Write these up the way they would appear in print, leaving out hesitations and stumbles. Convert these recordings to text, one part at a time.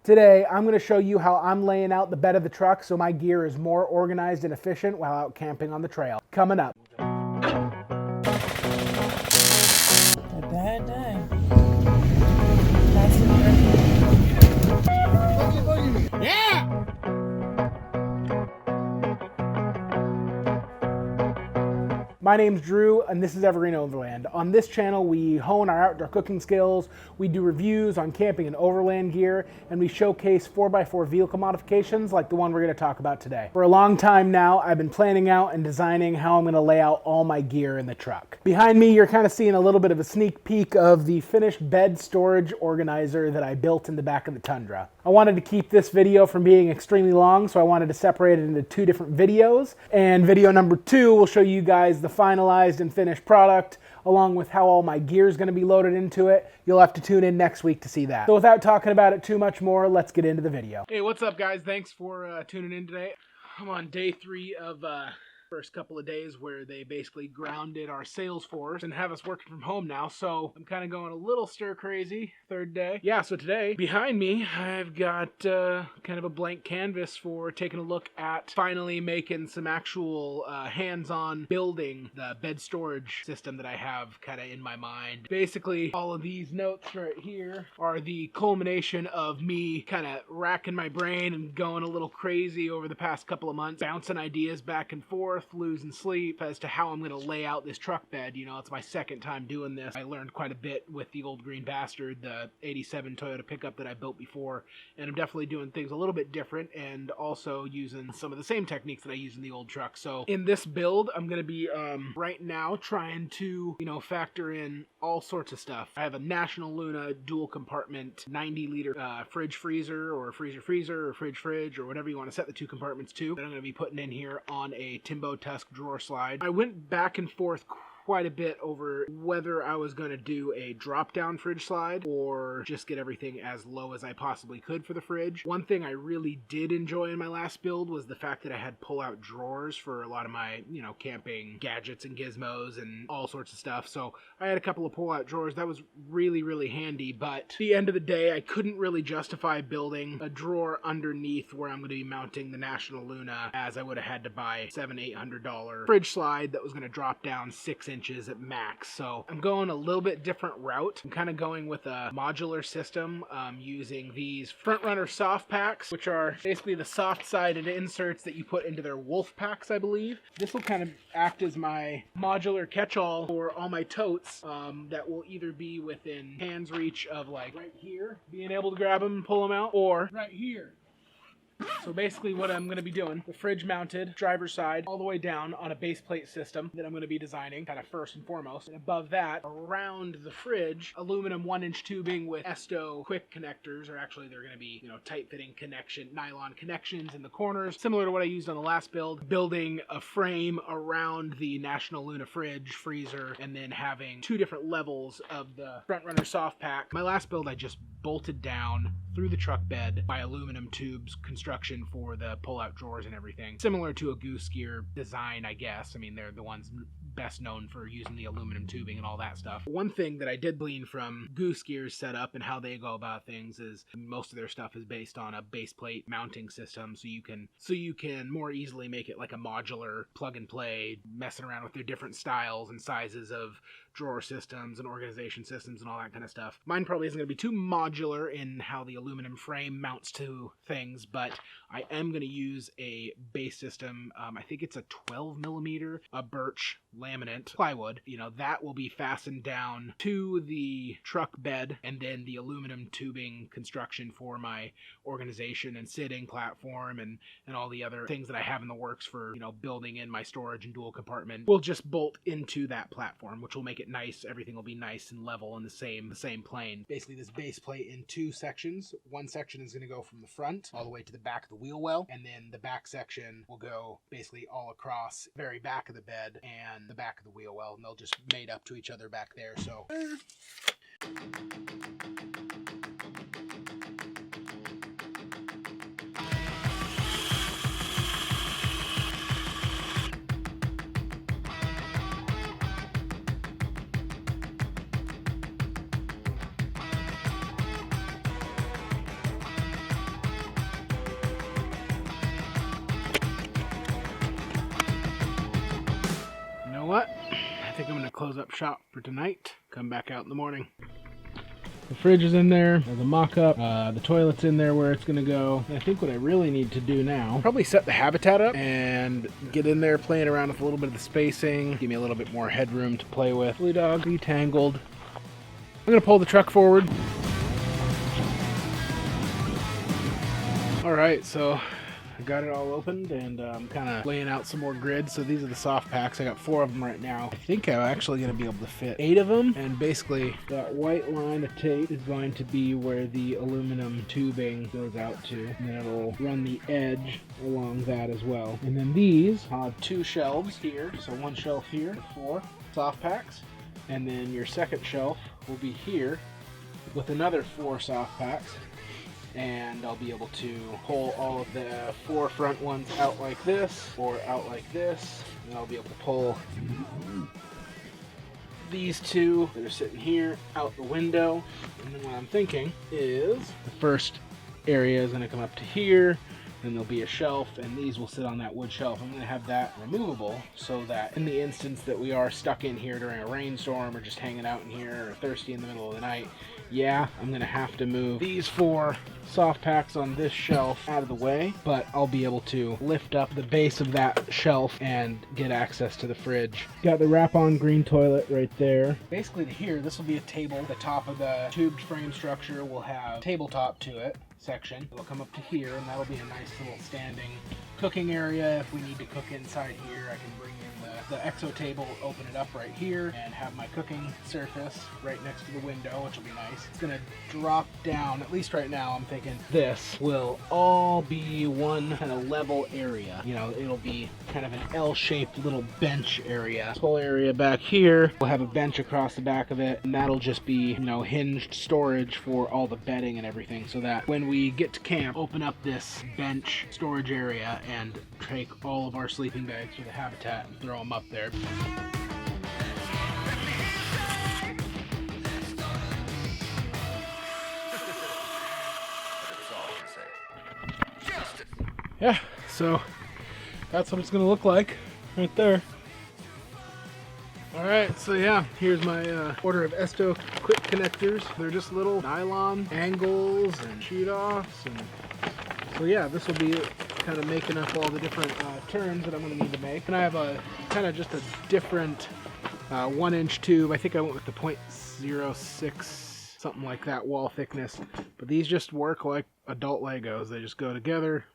Today, I'm going to show you how I'm laying out the bed of the truck so my gear is more organized and efficient while out camping on the trail. Coming up. A bad day. Nice and earthy. Yeah! My name's Drew, and this is Evergreen Overland. On this channel, we hone our outdoor cooking skills, we do reviews on camping and overland gear, and we showcase 4x4 vehicle modifications like the one we're going to talk about today. For a long time now, I've been planning out and designing how I'm going to lay out all my gear in the truck. Behind me, you're kind of seeing a little bit of a sneak peek of the finished bed storage organizer that I built in the back of the Tundra. I wanted to keep this video from being extremely long, so I wanted to separate it into two different videos. And video number 2 will show you guys the finalized and finished product, along with how all my gear is going to be loaded into it. You'll have to tune in next week to see that. So without talking about it too much more, let's get into the video. Hey, what's up guys? Thanks for tuning in today. I'm on day 3 of first couple of days where they basically grounded our sales force and have us working from home now, so I'm kind of going a little stir crazy. Third day. Yeah, so today behind me I've got kind of a blank canvas for taking a look at finally making some actual hands-on building the bed storage system that I have kind of in my mind. Basically all of these notes right here are the culmination of me kind of racking my brain and going a little crazy over the past couple of months, bouncing ideas back and forth, losing sleep as to how I'm going to lay out this truck bed. You know, it's my second time doing this. I learned quite a bit with the old green bastard, the 87 Toyota pickup that I built before, and I'm definitely doing things a little bit different and also using some of the same techniques that I use in the old truck. So in this build, I'm going to be right now trying to, you know, factor in all sorts of stuff. I have a National Luna dual compartment 90-liter fridge freezer or freezer or fridge or whatever you want to set the two compartments to that I'm going to be putting in here on a Tembo Tusk drawer slide. I went back and forth quite a bit over whether I was going to do a drop-down fridge slide or just get everything as low as I possibly could for the fridge. One thing I really did enjoy in my last build was the fact that I had pull-out drawers for a lot of my, you know, camping gadgets and gizmos and all sorts of stuff. So I had a couple of pull-out drawers. That was really, really handy, but at the end of the day, I couldn't really justify building a drawer underneath where I'm going to be mounting the National Luna, as I would have had to buy $700-800 fridge slide that was going to drop down 6 inches at max. So I'm going a little bit different route. I'm kind of going with a modular system, using these front runner soft packs, which are basically the soft sided inserts that you put into their wolf packs, I believe. This will kind of act as my modular catch-all for all my totes that will either be within hand's reach of, like, right here, being able to grab them and pull them out, or right here. So basically what I'm going to be doing, the fridge mounted driver's side all the way down on a base plate system that I'm going to be designing kind of first and foremost. And above that, around the fridge, aluminum 1-inch tubing with Esto quick connectors, or actually they're going to be, you know, tight fitting nylon connections in the corners, similar to what I used on the last build, building a frame around the National Luna fridge, freezer, and then having 2 different levels of the front runner soft pack. My last build I just bolted down through the truck bed my aluminum tubes construction for the pull-out drawers and everything. Similar to a goose gear design, I guess. I mean, they're the ones best known for using the aluminum tubing and all that stuff. One thing that I did glean from Goose Gear's setup and how they go about things is most of their stuff is based on a base plate mounting system, so you can more easily make it like a modular plug and play, messing around with their different styles and sizes of drawer systems and organization systems and all that kind of stuff. Mine probably isn't going to be too modular in how the aluminum frame mounts to things, but I am going to use a base system. I think it's a 12 millimeter, a birch laminate plywood. You know, that will be fastened down to the truck bed, and then the aluminum tubing construction for my organization and sitting platform and all the other things that I have in the works for, you know, building in my storage and dual compartment will just bolt into that platform, which will make it nice. Everything will be nice and level in the same plane. Basically this base plate in 2 sections. One section is going to go from the front all the way to the back of the wheel well, and then the back section will go basically all across the very back of the bed and the back of the wheel well, and they'll just mate up to each other back there. So close up shop for tonight. Come back out in the morning. The fridge is in there, there's a mock-up, the toilet's in there where it's gonna go. And I think what I really need to do now, probably set the habitat up and get in there playing around with a little bit of the spacing, give me a little bit more headroom to play with. Blue dog, detangled. I'm gonna pull the truck forward. All right, so I got it all opened and I'm kind of laying out some more grids. So these are the soft packs. I got 4 of them right now. I think I'm actually going to be able to fit 8 of them. And basically that white line of tape is going to be where the aluminum tubing goes out to. And then it'll run the edge along that as well. And then these have 2 shelves here. So 1 shelf here, 4 soft packs. And then your second shelf will be here with another 4 soft packs. And I'll be able to pull all of the 4 front ones out like this or out like this, and I'll be able to pull these 2 that are sitting here out the window. And then what I'm thinking is the first area is going to come up to here, then there'll be a shelf, and these will sit on that wood shelf. I'm going to have that removable so that in the instance that we are stuck in here during a rainstorm or just hanging out in here or thirsty in the middle of the night, yeah, I'm going to have to move these 4 soft packs on this shelf out of the way, but I'll be able to lift up the base of that shelf and get access to the fridge. Got the Wrappon green toilet right there. Basically to here, this will be a table. The top of the tubed frame structure will have tabletop to it section. It'll come up to here, and that'll be a nice little standing cooking area. If we need to cook inside here, I can bring in the exo table, open it up right here, and have my cooking surface right next to the window, which will be nice. It's gonna drop down, at least right now I'm thinking this will all be one kind of level area. You know, it'll be kind of an L-shaped little bench area. This whole area back here will have a bench across the back of it, and that'll just be, you know, hinged storage for all the bedding and everything, so that when we get to camp, open up this bench storage area and take all of our sleeping bags for the habitat and throw them up there. Yeah, so that's what it's gonna look like right there. Alright, so yeah, here's my order of Esto quick connectors. They're just little nylon angles and shoot offs, and so yeah, this will be kind of making up all the different turns that I'm going to need to make. And I have a kind of just a different 1-inch tube. I think I went with the 0.06, something like that, wall thickness. But these just work like adult Legos. They just go together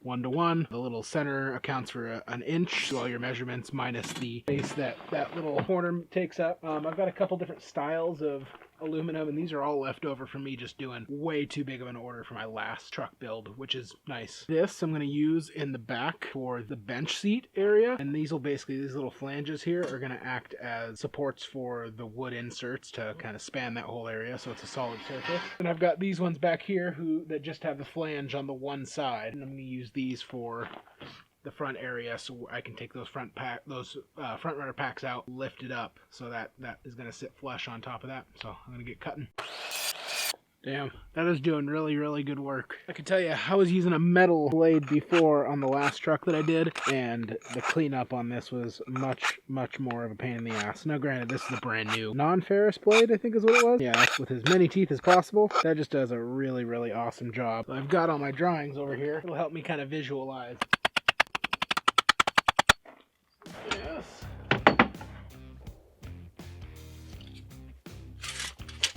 1 to 1. The little center accounts for an inch, so all your measurements minus the space that little corner takes up. I've got a couple different styles of aluminum, and these are all left over from me just doing way too big of an order for my last truck build, which is nice. This I'm going to use in the back for the bench seat area, and these will basically, these little flanges here are going to act as supports for the wood inserts to kind of span that whole area, so it's a solid surface. And I've got these ones back here that just have the flange on the one side, and I'm going to use these for the front area, so I can take those front runner packs out, lift it up, so that is going to sit flush on top of that. So I'm going to get cutting. Damn, that is doing really, really good work. I can tell you, I was using a metal blade before on the last truck that I did, and the cleanup on this was much, much more of a pain in the ass. Now granted, this is a brand new non-ferrous blade, I think is what it was. Yeah, with as many teeth as possible. That just does a really, really awesome job. So I've got all my drawings over here. It'll help me kind of visualize. Yes.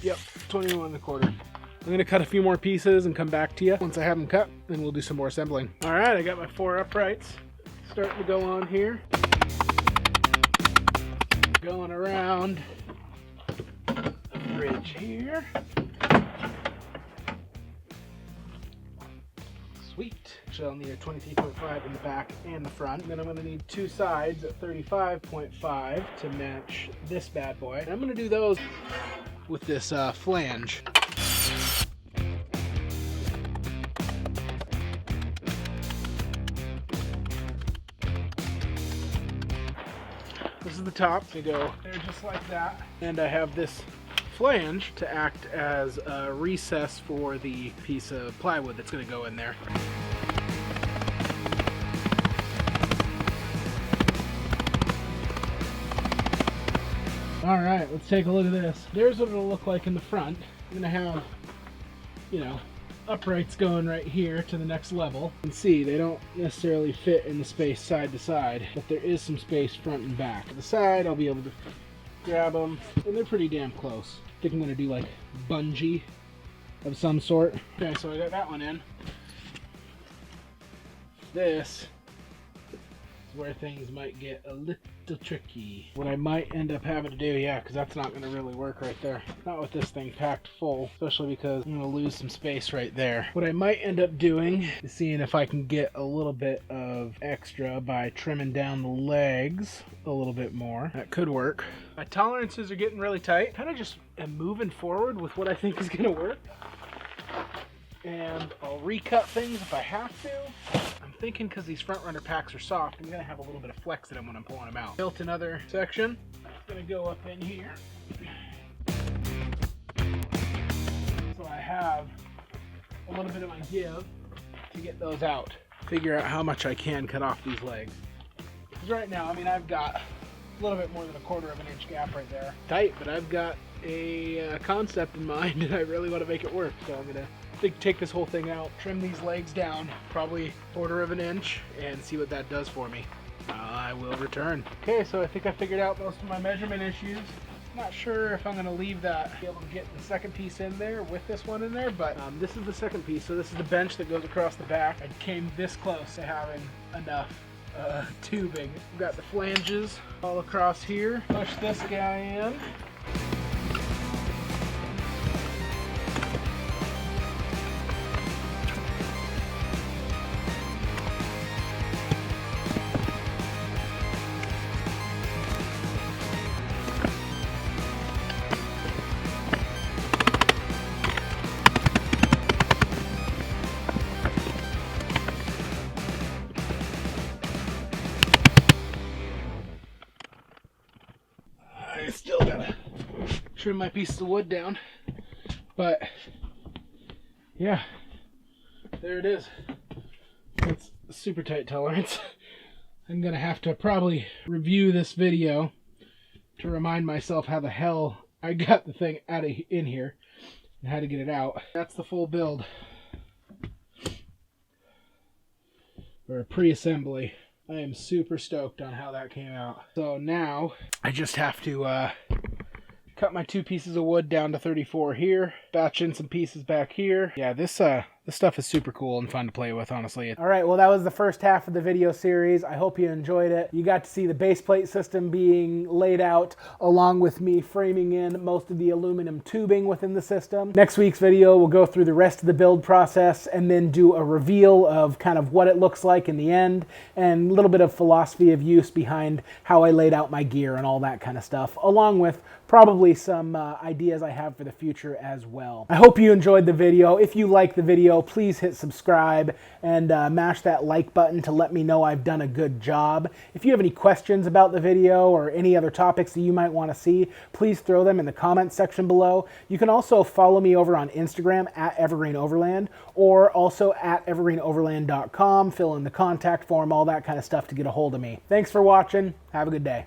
Yep, 21 1/4. I'm going to cut a few more pieces and come back to you. Once I have them cut, then we'll do some more assembling. Alright, I got my 4 uprights starting to go on here. Going around the bridge here. Sweet. Actually, I'll need a 23.5 in the back and the front. Then I'm going to need 2 sides at 35.5 to match this bad boy. And I'm going to do those with this flange. This is the top. They go there just like that. And I have this flange to act as a recess for the piece of plywood that's going to go in there. All right, let's take a look at this. There's what it'll look like in the front. I'm gonna have, you know, uprights going right here to the next level. You can see they don't necessarily fit in the space side to side, but there is some space front and back. To the side, I'll be able to grab them, and they're pretty damn close. I think I'm gonna do like bungee of some sort. Okay, so I got that one in. This is where things might get a little tricky. What I might end up having to do, yeah, because that's not going to really work right there. Not with this thing packed full, especially because I'm going to lose some space right there. What I might end up doing is seeing if I can get a little bit of extra by trimming down the legs a little bit more. That could work. My tolerances are getting really tight. Kind of just am moving forward with what I think is going to work. And I'll recut things if I have to. I'm thinking because these front runner packs are soft, I'm going to have a little bit of flex in them when I'm pulling them out. Built another section. It's going to go up in here. So I have a little bit of my give to get those out. Figure out how much I can cut off these legs. Because right now, I mean, I've got a little bit more than 1/4 of an inch gap right there. Tight, but I've got a concept in mind and I really want to make it work. So I'm going to take this whole thing out, trim these legs down, probably 1/4 of an inch, and see what that does for me. I will return. Okay, so I think I figured out most of my measurement issues. Not sure if I'm going to leave that, be able to get the second piece in there with this one in there, but this is the second piece. So this is the bench that goes across the back. I came this close to having enough tubing. We've got the flanges all across here. Push this guy in. I still gotta trim my pieces of wood down, but yeah, there it is. It's a super tight tolerance. I'm gonna have to probably review this video to remind myself how the hell I got the thing out of in here and how to get it out. That's the full build, or a pre-assembly. I am super stoked on how that came out. So now I just have to cut my 2 pieces of wood down to 34 here, batch in some pieces back here. Yeah, this stuff is super cool and fun to play with, honestly. All right, well, that was the first half of the video series. I hope you enjoyed it. You got to see the base plate system being laid out along with me framing in most of the aluminum tubing within the system. Next week's video, we'll go through the rest of the build process and then do a reveal of kind of what it looks like in the end and a little bit of philosophy of use behind how I laid out my gear and all that kind of stuff, along with probably some ideas I have for the future as well. I hope you enjoyed the video. If you like the video, please hit subscribe and mash that like button to let me know I've done a good job. If you have any questions about the video or any other topics that you might want to see, please throw them in the comments section below. You can also follow me over on Instagram at EvergreenOverland or also at evergreenoverland.com. Fill in the contact form, all that kind of stuff to get a hold of me. Thanks for watching. Have a good day.